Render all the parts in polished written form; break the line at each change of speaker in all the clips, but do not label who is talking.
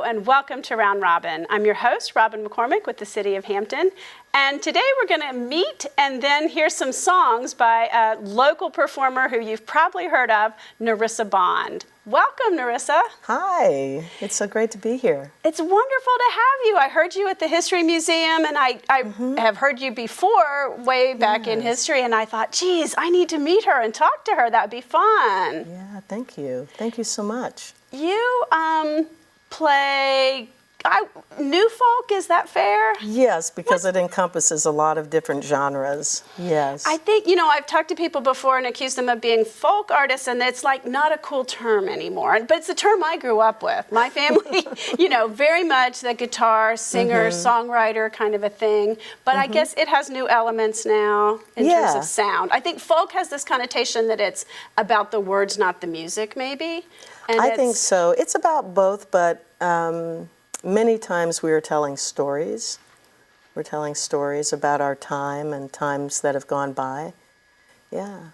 and welcome to Round Robin. I'm your host, Robin McCormick with the City of Hampton. And today we're going to meet and then hear some songs by a local performer who you've probably heard of, Narissa Bond. Welcome, Narissa.
Hi, it's so great to be here.
It's wonderful to have you. I heard you at the History Museum, and I have heard you before, way back in history, and I thought, geez, I need to meet her and talk to her. That would be fun.
Yeah, thank you. Thank you so much.
You play new folk, is that fair?
Yes, because it encompasses a lot of different genres. Yes.
I think, I've talked to people before and accused them of being folk artists, and it's like not a cool term anymore. But it's the term I grew up with. My family, very much the guitar, singer, songwriter kind of a thing. But I guess it has new elements now in terms of sound. I think folk has this connotation that it's about the words, not the music, maybe. And
I think so. It's about both, but many times we are telling stories. We're telling stories about our time and times that have gone by. Yeah.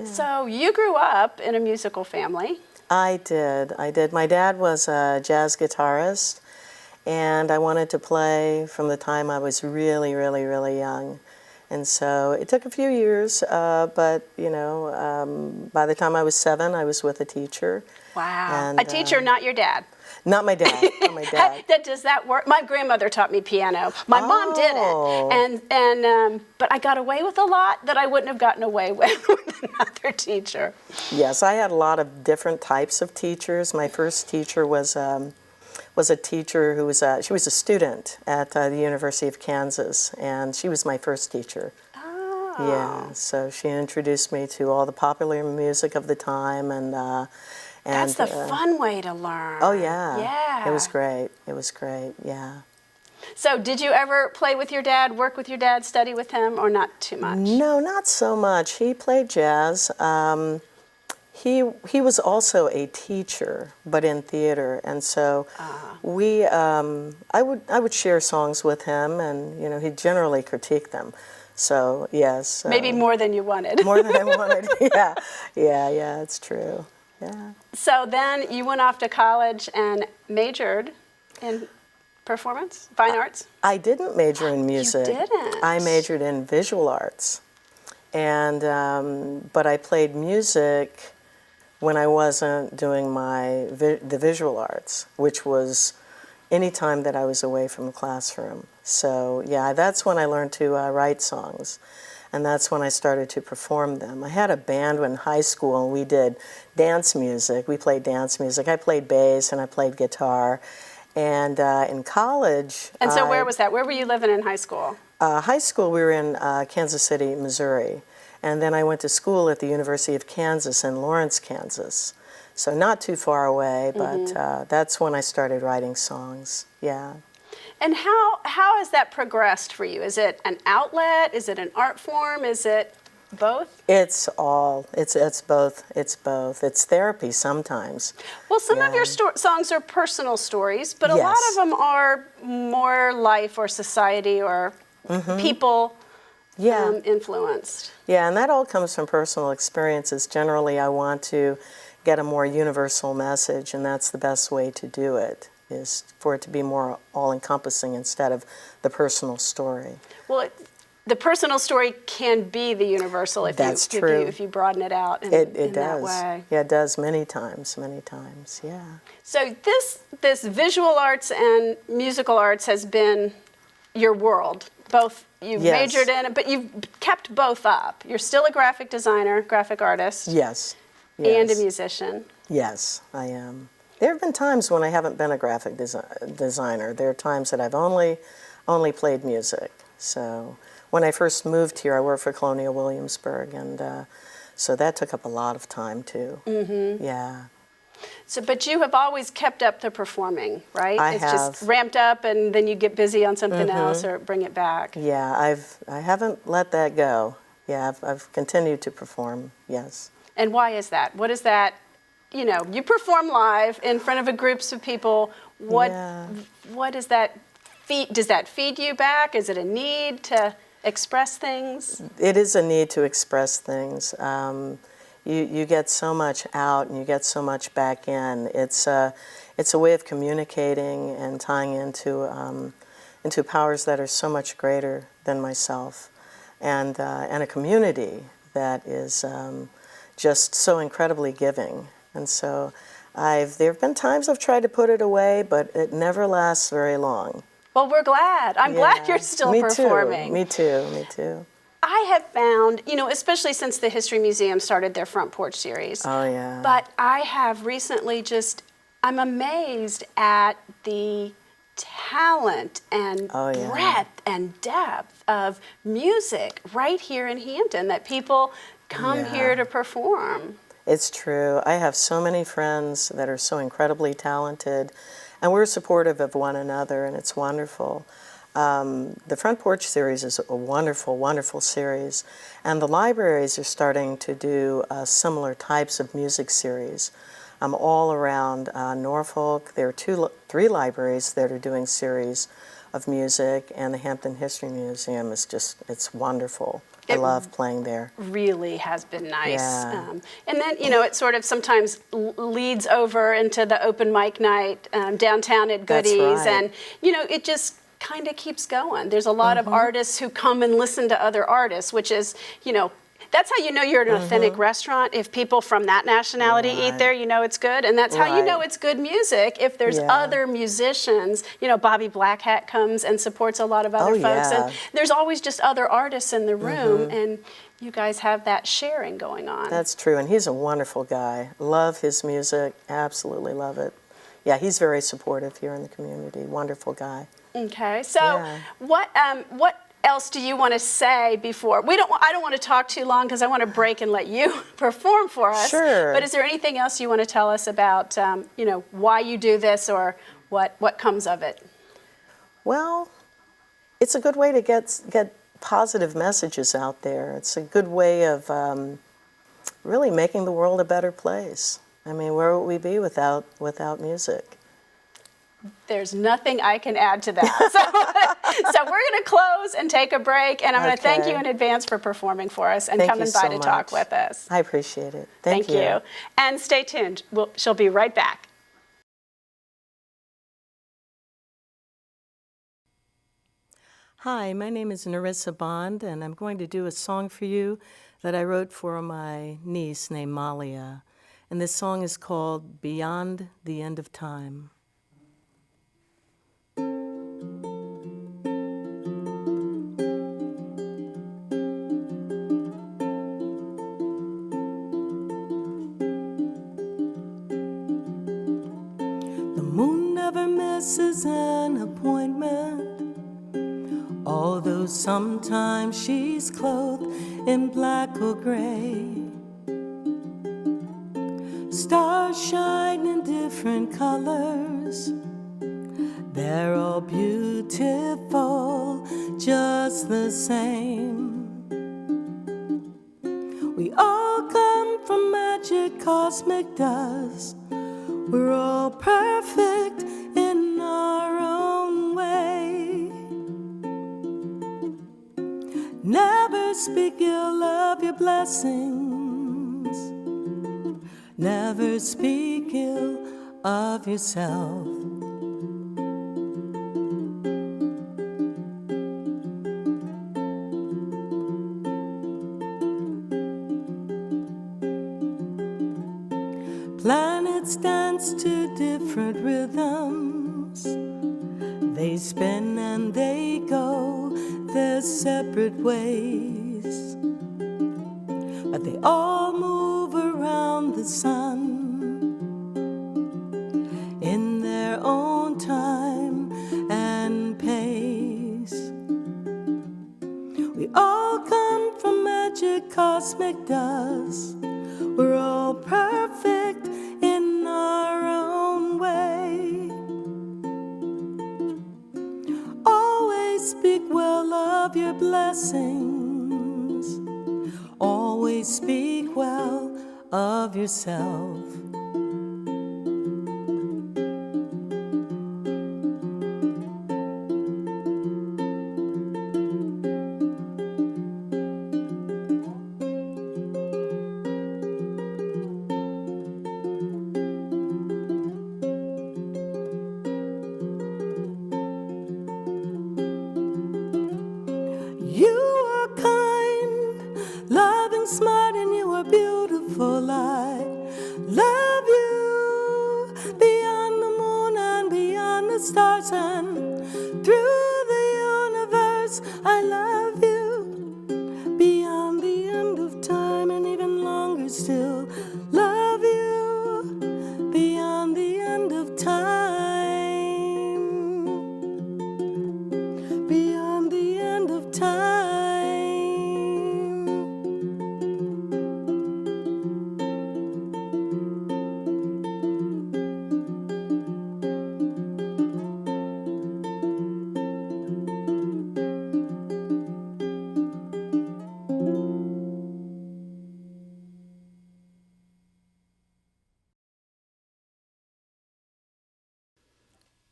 So you grew up in a musical family.
I did. My dad was a jazz guitarist, and I wanted to play from the time I was really, really, really young. And so it took a few years, but, by the time I was 7, I was with a teacher.
Wow.
And,
a teacher, not your dad.
Not my dad. Not my dad.
Does that work? My grandmother taught me piano. My mom didn't, but I got away with a lot that I wouldn't have gotten away with another teacher.
Yes, I had a lot of different types of teachers. My first teacher was a teacher who was she was a student at the University of Kansas, and she was my first teacher.
Oh.
Yeah, so she introduced me to all the popular music of the time, and
that's the fun way to learn.
Oh, yeah.
Yeah.
It was great. It was great, yeah.
So did you ever play with your dad, work with your dad, study with him, or not too much?
No, not so much. He played jazz. He was also a teacher, but in theater, and so I would share songs with him, and he'd generally critique them. So yes,
maybe more than you wanted.
More than I wanted. Yeah, it's true. Yeah.
So then you went off to college and majored in performance, fine arts?
I didn't major in music.
You didn't?
I majored in visual arts, and but I played music when I wasn't doing the visual arts, which was any time that I was away from the classroom. So yeah, that's when I learned to write songs. And that's when I started to perform them. I had a band in high school, and we did dance music. We played dance music. I played bass, and I played guitar. And in college...
And so where was that? Where were you living in high school?
High school, we were in Kansas City, Missouri. And then I went to school at the University of Kansas in Lawrence, Kansas. So not too far away, but that's when I started writing songs, yeah.
And how has that progressed for you? Is it an outlet? Is it an art form? Is it both?
It's all. It's both. It's both. It's therapy sometimes.
Well, some of your songs are personal stories, but a lot of them are more life or society or people influenced.
Yeah, and that all comes from personal experiences. Generally, I want to get a more universal message, and that's the best way to do it, is for it to be more all-encompassing instead of the personal story.
Well, the personal story can be the universal if you broaden it out in that way.
Yeah, it does many times, yeah.
So this visual arts and musical arts has been your world. Both you've majored in it, but you've kept both up. You're still a graphic designer, graphic artist.
Yes.
And a musician.
Yes, I am. There have been times when I haven't been a graphic designer. There are times that I've only played music. So when I first moved here, I worked for Colonial Williamsburg, and so that took up a lot of time too. Yeah.
So, but you have always kept up the performing, right?
I
have.
It's
just ramped up, and then you get busy on something else or bring it back.
Yeah, I haven't let that go. Yeah, I've continued to perform. Yes.
And why is that? What is that? You perform live in front of groups of people. What does that feed? Does that feed you back? Is it a need to express things?
It is a need to express things. you get so much out and you get so much back in. It's a way of communicating and tying into powers that are so much greater than myself, and a community that is just so incredibly giving. And so there have been times I've tried to put it away, but it never lasts very long.
Well, we're glad. I'm glad you're still performing.
Me too.
I have found, especially since the History Museum started their Front Porch series.
Oh, yeah.
But I have recently I'm amazed at the talent and breadth and depth of music right here in Hampton, that people come here to perform.
It's true. I have so many friends that are so incredibly talented, and we're supportive of one another, and it's wonderful. The Front Porch series is a wonderful, wonderful series, and the libraries are starting to do similar types of music series. All around Norfolk, there are 3 libraries that are doing series of music, and the Hampton History Museum is it's wonderful. I love playing there.
Really has been nice.
Yeah.
And then, it sort of sometimes leads over into the open mic night downtown at Goodies.
That's right.
And, it just kind of keeps going. There's a lot of artists who come and listen to other artists, which is, that's how you know you're at an authentic restaurant. If people from that nationality eat there, it's good. And that's how you know it's good music, if there's other musicians. Bobby Blackhat comes and supports a lot of other folks. And there's always just other artists in the room. And you guys have that sharing going on.
That's true. And he's a wonderful guy. Love his music. Absolutely love it. Yeah, he's very supportive here in the community. Wonderful guy.
Okay. So what else do you want to say before I don't want to talk too long, because I want to break and let you perform for us.
Sure.
But is there anything else you want to tell us about why you do this, or what comes of it?
Well, it's a good way to get positive messages out there. It's a good way of really making the world a better place. I mean, where would we be without music?
There's nothing I can add to that. So we're going to close and take a break, and I'm going to thank you in advance for performing for us and coming by to talk with us.
I appreciate it.
Thank you. And stay tuned. She'll be right back.
Hi, my name is Narissa Bond, and I'm going to do a song for you that I wrote for my niece named Malia. And this song is called Beyond the End of Time. The moon never misses an appointment, although sometimes she's clothed in black or gray. Stars shine in different colors, they're all beautiful just the same. We all come from magic cosmic dust, we're all perfect in our own way. Never speak ill of your blessings, never speak ill of yourself. Planets dance to different rhythms, they spin and they go their separate ways, but they all move around the sun in their own time and pace. We all come from magic cosmic dust, we're all perfect in our own way. Always speak well of your blessings, always speak well of yourself. stars and through the universe. I love you beyond the end of time, and even longer still. Love you beyond the end of time, beyond the end of time.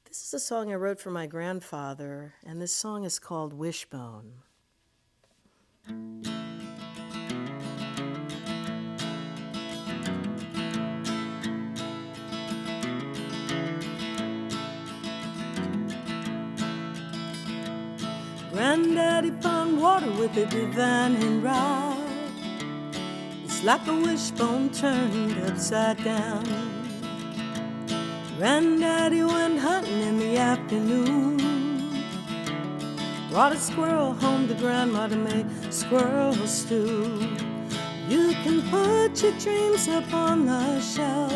This is a song I wrote for my grandfather, and this song is called Wishbone. Granddaddy found water with a divining rod. It's like a wishbone turned upside down. Granddaddy went hunting in the afternoon, brought a squirrel home to Grandma to make squirrel stew. You can put your dreams up on the shelf,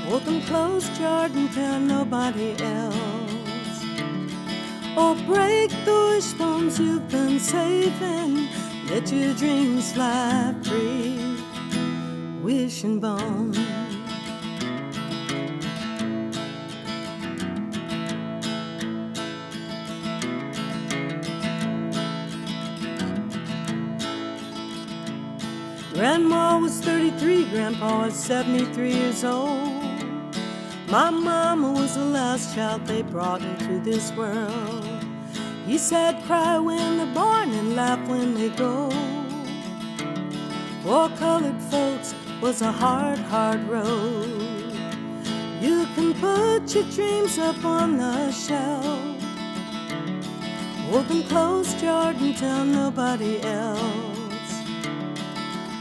hold them closed, jarred, and tell nobody else. Or break the wishbones you've been saving, let your dreams fly free. Wishing bone. Grandma was 33, Grandpa was 73 years old. My mama was the last child they brought into this world. He said, cry when they're born and laugh when they go. For colored folks was a hard, hard road. You can put your dreams up on the shelf, hold them closed, jarred, and tell nobody else.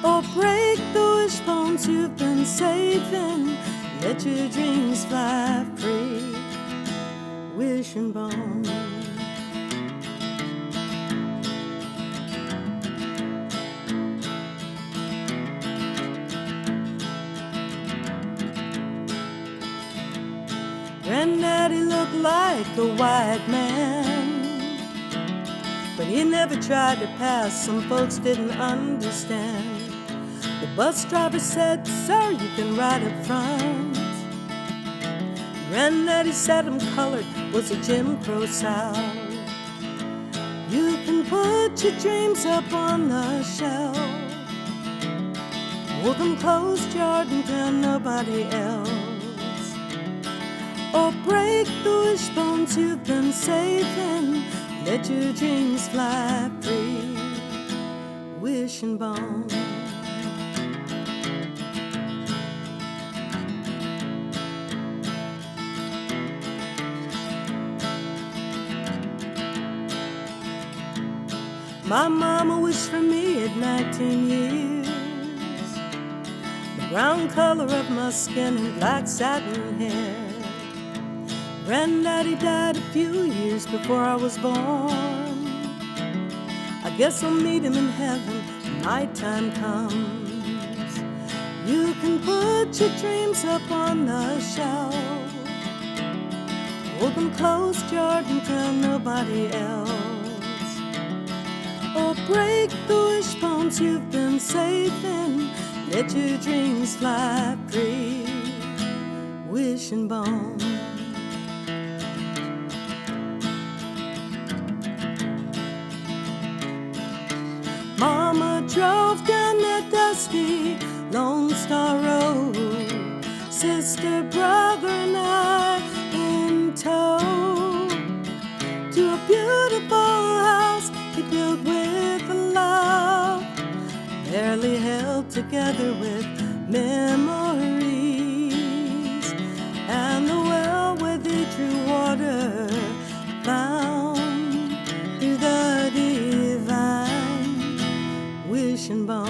Or break the wishbones you've been saving, let your dreams fly free. Wishing bone. Granddaddy looked like a white man, but he never tried to pass. Some folks didn't understand. The bus driver said, sir, you can ride up front. Granddaddy said I'm colored, was a Jim Crow South. You can put your dreams up on the shelf, hold them closed, jarred, and tell nobody else. Or break the wishbones you've been saving, let your dreams fly free. Wishing bone. My mama wished for me at 19 years, the brown color of my skin and black satin hair. Granddaddy died a few years before I was born. I guess I'll meet him in heaven when my time comes. You can put your dreams up on the shelf, hold them closed, jarred, and tell nobody else. Or break the wishbones you've been saving, let your dreams fly free. Wishing bone. Mama drove down that dusty Lone Star Road, sister, brother, and I in tow, to a beautiful house he built with love, barely held together with memories, and the well where they drew water found through the divine wishing bone.